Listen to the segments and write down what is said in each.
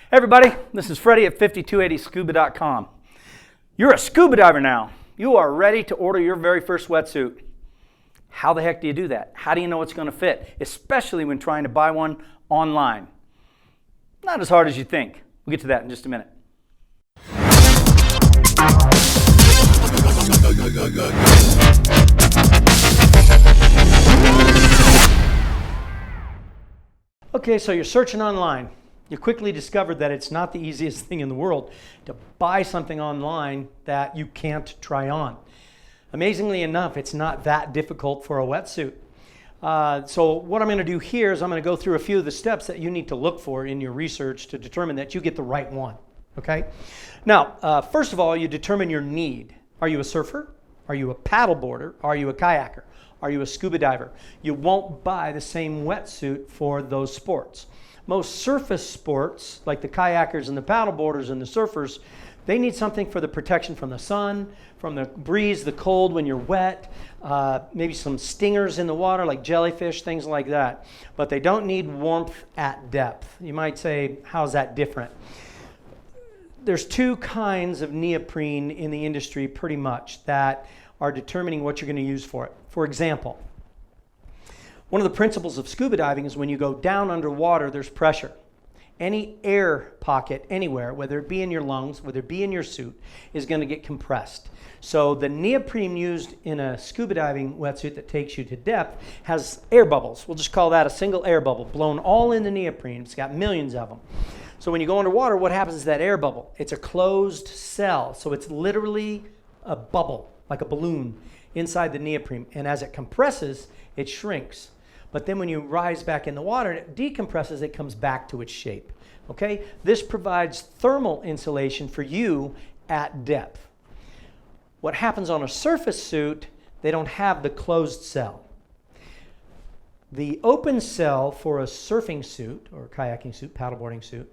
Hey everybody, this is Freddy at 5280scuba.com. You're a scuba diver now. You are ready to order your very first wetsuit. How the heck do you do that? How do you know it's going to fit? Especially when trying to buy one online. Not as hard as you think. We'll get to that in just a minute. Okay, so you're searching online. You quickly discovered that it's not the easiest thing in the world to buy something online that you can't try on. Amazingly enough, it's not that difficult for a wetsuit. So what I'm going to do here is I'm going to go through a few of the steps that you need to look for in your research to determine that you get the right one. Okay? Now, first of all, you determine your need. Are you a surfer? Are you a paddleboarder? Are you a kayaker? Are you a scuba diver? You won't buy the same wetsuit for those sports. Most surface sports, like the kayakers and the paddleboarders and the surfers, they need something for the protection from the sun, from the breeze, the cold when you're wet, maybe some stingers in the water like jellyfish, things like that. But they don't need warmth at depth. You might say, how's that different? There's two kinds of neoprene in the industry pretty much that are determining what you're going to use for it. For example, one of the principles of scuba diving is when you go down underwater, there's pressure. Any air pocket anywhere, whether it be in your lungs, whether it be in your suit, is going to get compressed. So the neoprene used in a scuba diving wetsuit that takes you to depth has air bubbles. We'll just call that a single air bubble, blown all in the neoprene. It's got millions of them. So when you go underwater, what happens to that air bubble? It's a closed cell. So it's literally a bubble, like a balloon, inside the neoprene. And as it compresses, it shrinks. But then when you rise back in the water and it decompresses, it comes back to its shape. Okay? This provides thermal insulation for you at depth. What happens on a surface suit, they don't have the closed cell. The open cell for a surfing suit or kayaking suit, paddleboarding suit,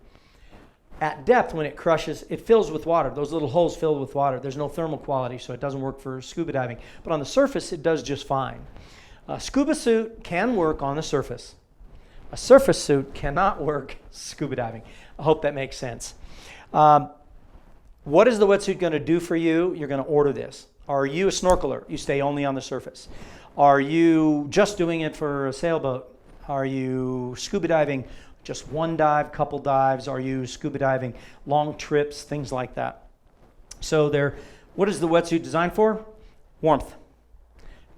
at depth when it crushes, it fills with water. Those little holes fill with water. There's no thermal quality, so it doesn't work for scuba diving. But on the surface, it does just fine. A scuba suit can work on the surface. A surface suit cannot work scuba diving. I hope that makes sense. What is the wetsuit going to do for you? You're going to order this. Are you a snorkeler? You stay only on the surface. Are you just doing it for a sailboat? Are you scuba diving just one dive, couple dives? Are you scuba diving long trips, things like that? So what is the wetsuit designed for? Warmth.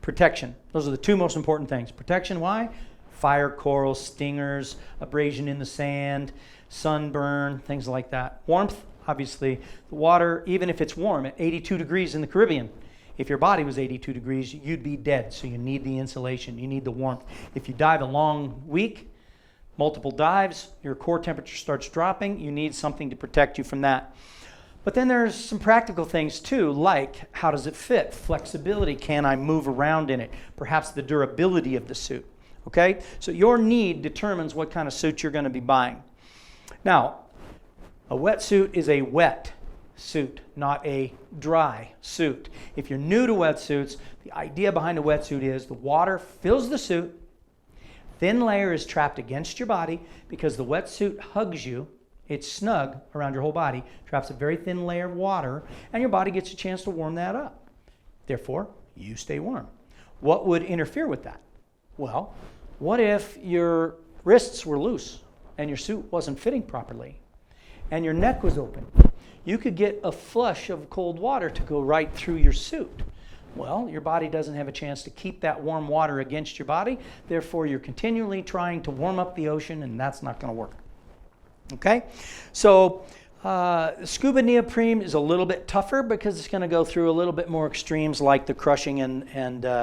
Protection. Those are the two most important things. Protection, why? Fire, coral, stingers, abrasion in the sand, sunburn, things like that. Warmth, obviously, the water, even if it's warm at 82 degrees in the Caribbean, if your body was 82 degrees, you'd be dead. So you need the insulation, you need the warmth. If you dive a long week, multiple dives, your core temperature starts dropping, you need something to protect you from that. But then there's some practical things too, like how does it fit? Flexibility, can I move around in it? Perhaps the durability of the suit, okay? So your need determines what kind of suit you're going to be buying. Now, a wetsuit is a wet suit, not a dry suit. If you're new to wetsuits, the idea behind a wetsuit is the water fills the suit, thin layer is trapped against your body because the wetsuit hugs you. It's snug around your whole body, traps a very thin layer of water, and your body gets a chance to warm that up. Therefore, you stay warm. What would interfere with that? Well, what if your wrists were loose and your suit wasn't fitting properly and your neck was open? You could get a flush of cold water to go right through your suit. Well, your body doesn't have a chance to keep that warm water against your body. Therefore, you're continually trying to warm up the ocean, and that's not going to work. Okay, so scuba neoprene is a little bit tougher because it's going to go through a little bit more extremes like the crushing and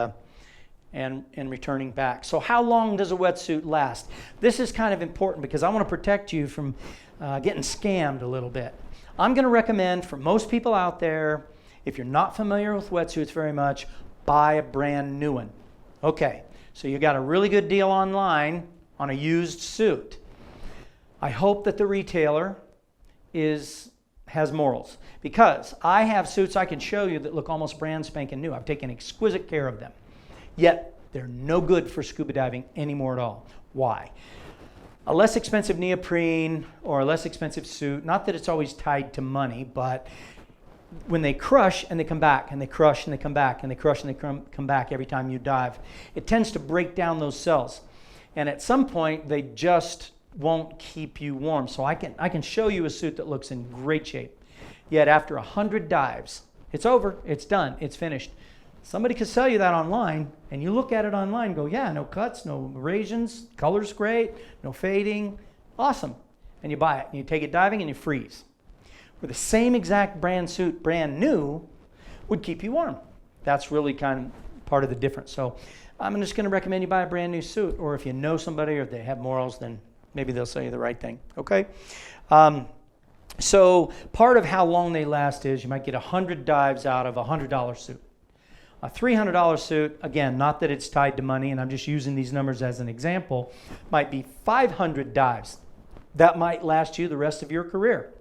returning back. So how long does a wetsuit last? This is kind of important because I want to protect you from getting scammed a little bit. I'm going to recommend for most people out there, if you're not familiar with wetsuits very much, buy a brand new one. Okay, so you got a really good deal online on a used suit. I hope that the retailer has morals, because I have suits I can show you that look almost brand spanking new. I've taken exquisite care of them, yet they're no good for scuba diving anymore at all. Why? A less expensive neoprene or a less expensive suit, not that it's always tied to money, but when they crush and they come back and they crush and they come back and they crush and they come back every time you dive, it tends to break down those cells. And at some point, they just won't keep you warm. So I can show you a suit that looks in great shape. Yet after 100 dives, it's over, it's done, it's finished. Somebody could sell you that online, and you look at it online and go, yeah, no cuts, no abrasions, color's great, no fading, awesome. And you buy it, and you take it diving, and you freeze. Where the same exact brand suit, brand new, would keep you warm. That's really kind of part of the difference. So I'm just going to recommend you buy a brand new suit, or if you know somebody or if they have morals, then maybe they'll sell you the right thing, okay? So part of how long they last is you might get 100 dives out of a $100 suit. A $300 suit, again, not that it's tied to money, and I'm just using these numbers as an example, might be 500 dives. That might last you the rest of your career.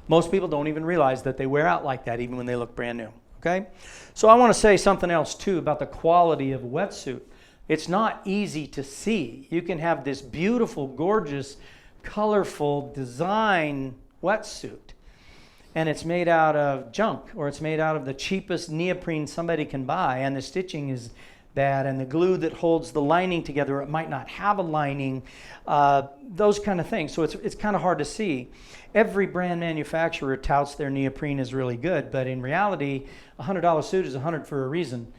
Most people don't even realize that they wear out like that even when they look brand new, okay? So I want to say something else too about the quality of a wetsuit. It's not easy to see. You can have this beautiful, gorgeous, colorful design wetsuit, and it's made out of junk, or it's made out of the cheapest neoprene somebody can buy, and the stitching is bad, and the glue that holds the lining together, it might not have a lining, those kind of things. So it's kind of hard to see. Every brand manufacturer touts their neoprene is really good, but in reality, a $100 suit is $100 for a reason.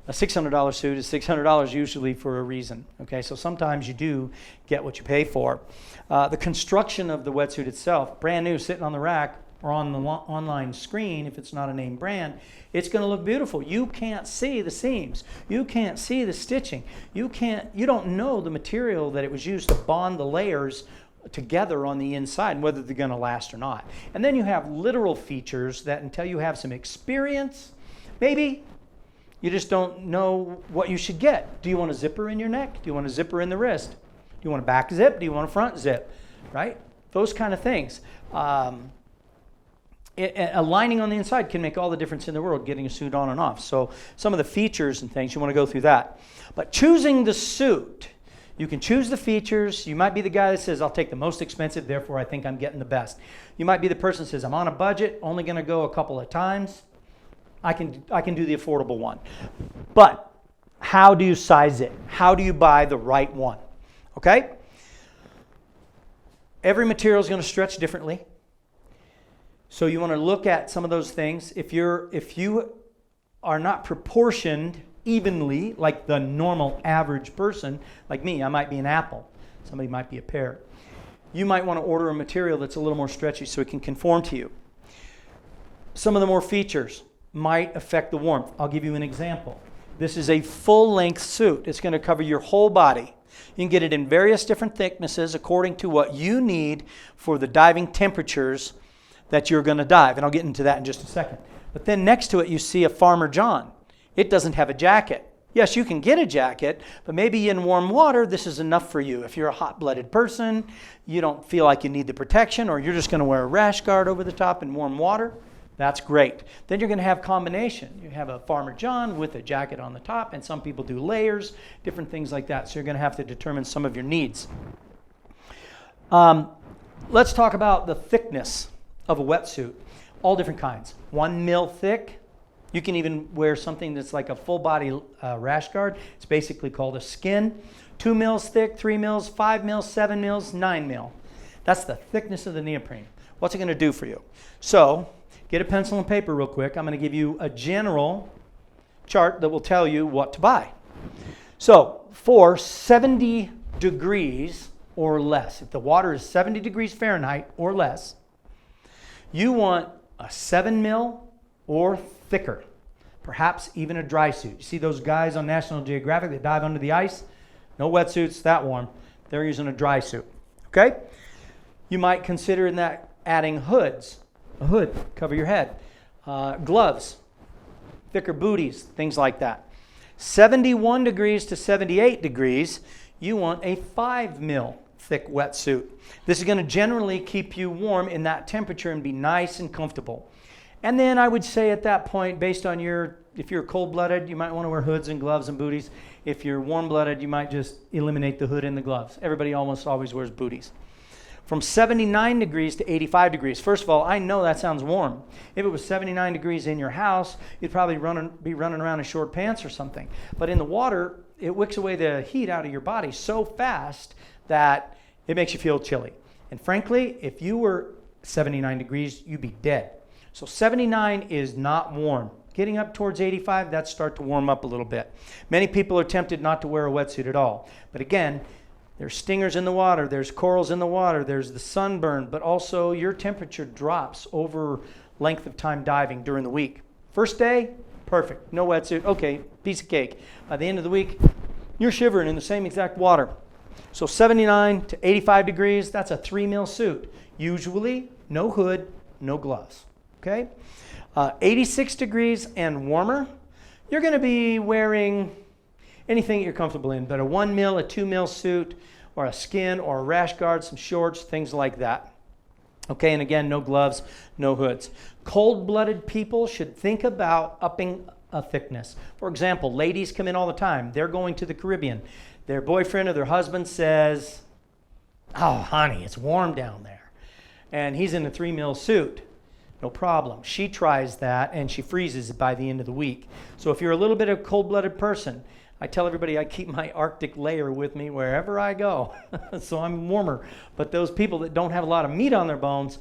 A $600 suit is $600 usually for a reason. Okay, so sometimes you do get what you pay for. The construction of the wetsuit itself, brand new, sitting on the rack or on the online screen, if it's not a name brand, it's going to look beautiful. You can't see the seams. You can't see the stitching. You don't know the material that it was used to bond the layers together on the inside and whether they're going to last or not. And then you have literal features that until you have some experience, maybe you just don't know what you should get. Do you want a zipper in your neck? Do you want a zipper in the wrist? Do you want a back zip? Do you want a front zip? Right? Those kind of things. A lining on the inside can make all the difference in the world getting a suit on and off. So some of the features and things, you want to go through that. But choosing the suit, you can choose the features. You might be the guy that says, I'll take the most expensive, therefore I think I'm getting the best. You might be the person that says, I'm on a budget, only going to go a couple of times. I can do the affordable one. But how do you size it? How do you buy the right one? Okay? Every material is going to stretch differently. So you want to look at some of those things. If you are not proportioned evenly, like the normal average person, like me, I might be an apple. Somebody might be a pear. You might want to order a material that's a little more stretchy so it can conform to you. Some of the more features might affect the warmth. I'll give you an example. This is a full-length suit. It's going to cover your whole body. You can get it in various different thicknesses according to what you need for the diving temperatures that you're going to dive. And I'll get into that in just a second. But then next to it, you see a Farmer John. It doesn't have a jacket. Yes, you can get a jacket, but maybe in warm water, this is enough for you. If you're a hot-blooded person, you don't feel like you need the protection, or you're just going to wear a rash guard over the top in warm water, that's great. Then you're going to have combination. You have a Farmer John with a jacket on the top, and some people do layers, different things like that. So you're going to have to determine some of your needs. Let's talk about the thickness of a wetsuit. All different kinds. 1 mil thick. You can even wear something that's like a full body rash guard. It's basically called a skin. 2 mils thick, 3 mils, 5 mils, 7 mils, 9 mil. That's the thickness of the neoprene. What's it going to do for you? So get a pencil and paper real quick. I'm going to give you a general chart that will tell you what to buy. So for 70 degrees or less, if the water is 70 degrees Fahrenheit or less, you want a 7 mil or thicker, perhaps even a dry suit. You see those guys on National Geographic that dive under the ice? No wetsuits that warm. They're using a dry suit. Okay? You might consider in that adding hoods. A hood, cover your head. Gloves, thicker booties, things like that. 71 degrees to 78 degrees, you want a 5 mil thick wetsuit. This is going to generally keep you warm in that temperature and be nice and comfortable. And then I would say at that point, based on if you're cold-blooded, you might want to wear hoods and gloves and booties. If you're warm-blooded, you might just eliminate the hood and the gloves. Everybody almost always wears booties. From 79 degrees to 85 degrees. First of all, I know that sounds warm. If it was 79 degrees in your house, you'd probably be running around in short pants or something. But in the water, it wicks away the heat out of your body so fast that it makes you feel chilly. And frankly, if you were 79 degrees, you'd be dead. So 79 is not warm. Getting up towards 85, that's start to warm up a little bit. Many people are tempted not to wear a wetsuit at all. But again, there's stingers in the water, there's corals in the water, there's the sunburn, but also your temperature drops over length of time diving during the week. First day, perfect, no wetsuit, okay, piece of cake. By the end of the week, you're shivering in the same exact water. So 79 to 85 degrees, that's a 3 mil suit. Usually, no hood, no gloves, okay? 86 degrees and warmer, you're gonna be wearing anything that you're comfortable in, but a 1 mil, a 2 mil suit, or a skin, or a rash guard, some shorts, things like that. Okay, and again, no gloves, no hoods. Cold-blooded people should think about upping a thickness. For example, ladies come in all the time. They're going to the Caribbean. Their boyfriend or their husband says, "Oh, honey, it's warm down there." And he's in a 3 mil suit. No problem. She tries that, and she freezes by the end of the week. So if you're a little bit of a cold-blooded person, I tell everybody I keep my Arctic layer with me wherever I go, so I'm warmer. But those people that don't have a lot of meat on their bones,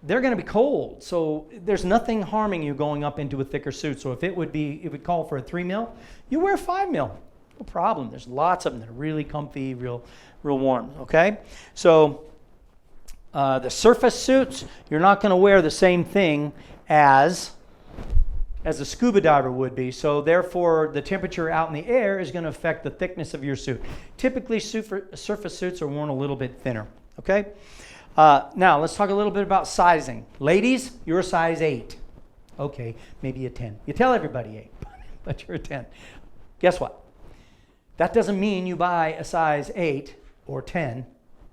they're going to be cold. So there's nothing harming you going up into a thicker suit. So if it would call for a 3 mil, you wear 5 mil. No problem. There's lots of them that are really comfy, real warm. Okay, so the surface suits, you're not going to wear the same thing as a scuba diver would be, so therefore the temperature out in the air is going to affect the thickness of your suit. Typically surface suits are worn a little bit thinner, okay? Now let's talk a little bit about sizing. Ladies, you're a size 8. Okay, maybe a 10. You tell everybody 8, but you're a 10. Guess what? That doesn't mean you buy a size 8 or 10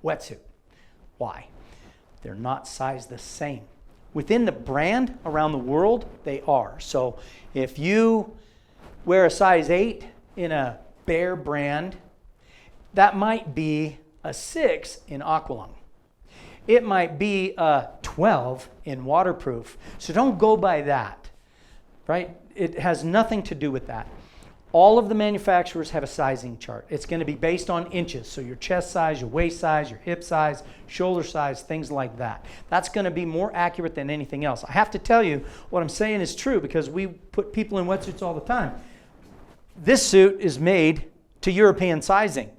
wetsuit. Why? They're not sized the same. Within the brand around the world, they are. So if you wear a size 8 in a Bear brand, that might be a 6 in Aqualung. It might be a 12 in waterproof. So don't go by that, right? It has nothing to do with that. All of the manufacturers have a sizing chart. It's going to be based on inches. So your chest size, your waist size, your hip size, shoulder size, things like that. That's going to be more accurate than anything else. I have to tell you, what I'm saying is true because we put people in wetsuits all the time. This suit is made to European sizing.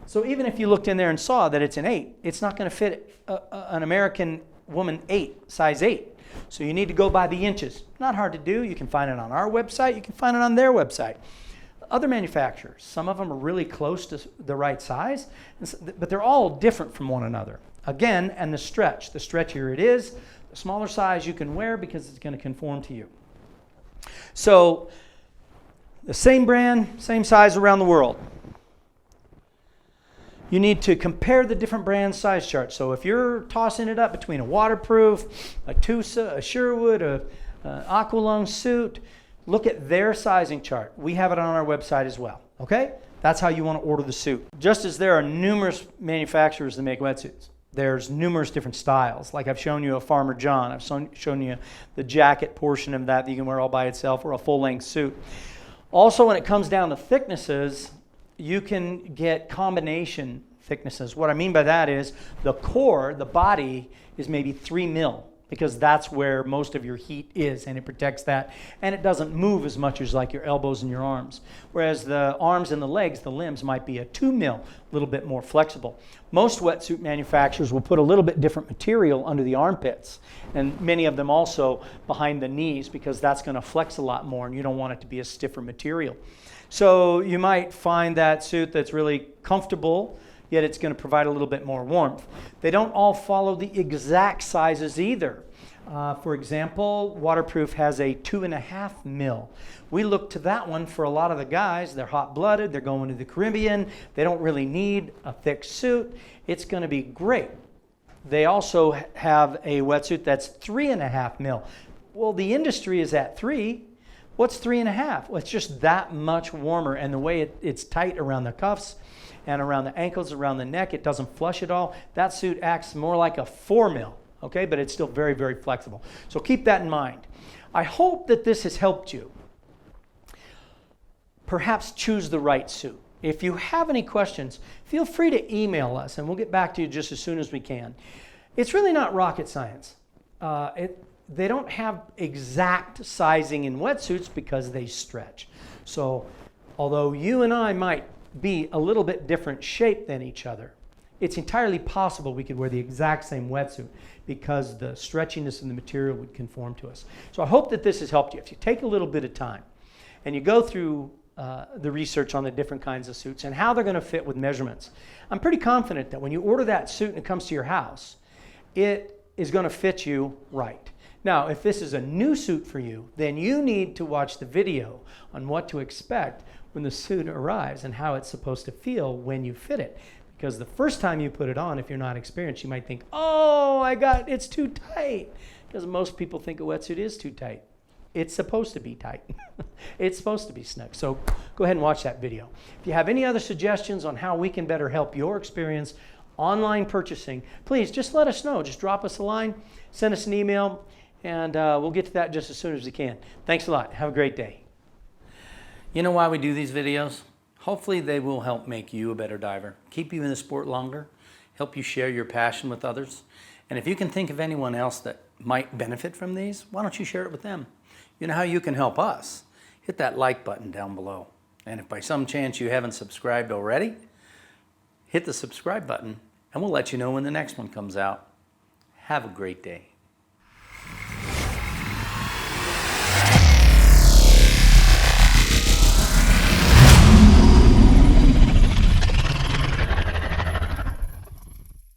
So even if you looked in there and saw that it's an 8, it's not going to fit an American woman 8, size 8. So you need to go by the inches. Not hard to do. You can find it on our website. You can find it on their website. Other manufacturers, some of them are really close to the right size, but they're all different from one another. Again, and the stretchier it is, the smaller size you can wear because it's going to conform to you. So the same brand, same size around the world. You need to compare the different brand size charts. So if you're tossing it up between a waterproof, a Tusa, a Sherwood, a Aqualung suit, look at their sizing chart. We have it on our website as well, okay? That's how you want to order the suit. Just as there are numerous manufacturers that make wetsuits, there's numerous different styles. Like I've shown you a Farmer John. I've shown you the jacket portion of that you can wear all by itself or a full-length suit. Also, when it comes down to thicknesses, you can get combination thicknesses. What I mean by that is the core, the body, is maybe 3 mil. Because that's where most of your heat is, and it protects that, and it doesn't move as much as like your elbows and your arms. Whereas the arms and the legs, the limbs, might be a 2 mil, a little bit more flexible. Most wetsuit manufacturers will put a little bit different material under the armpits, and many of them also behind the knees, because that's going to flex a lot more, and you don't want it to be a stiffer material. So you might find that suit that's really comfortable, yet it's going to provide a little bit more warmth. They don't all follow the exact sizes either. For example, waterproof has a 2.5 mil. We look to that one for a lot of the guys. They're hot-blooded, they're going to the Caribbean, they don't really need a thick suit. It's going to be great. They also have a wetsuit that's 3.5 mil. Well, the industry is at 3, What's 3.5? Well, it's just that much warmer, and the way it's tight around the cuffs and around the ankles, around the neck, it doesn't flush at all. That suit acts more like a 4 mil, okay? But it's still very, very flexible. So keep that in mind. I hope that this has helped you. Perhaps choose the right suit. If you have any questions, feel free to email us, and we'll get back to you just as soon as we can. It's really not rocket science. They don't have exact sizing in wetsuits because they stretch. So although you and I might be a little bit different shape than each other, it's entirely possible we could wear the exact same wetsuit because the stretchiness in the material would conform to us. So I hope that this has helped you. If you take a little bit of time and you go through the research on the different kinds of suits and how they're going to fit with measurements, I'm pretty confident that when you order that suit and it comes to your house, it is going to fit you right. Now, if this is a new suit for you, then you need to watch the video on what to expect when the suit arrives and how it's supposed to feel when you fit it. Because the first time you put it on, if you're not experienced, you might think, oh, it's too tight. Because most people think a wetsuit is too tight. It's supposed to be tight. It's supposed to be snug. So go ahead and watch that video. If you have any other suggestions on how we can better help your experience online purchasing, please just let us know. Just drop us a line, send us an email, and we'll get to that just as soon as we can. Thanks a lot. Have a great day. You know why we do these videos? Hopefully they will help make you a better diver, keep you in the sport longer, help you share your passion with others. And if you can think of anyone else that might benefit from these, why don't you share it with them? You know how you can help us? Hit that like button down below. And if by some chance you haven't subscribed already, hit the subscribe button and we'll let you know when the next one comes out. Have a great day.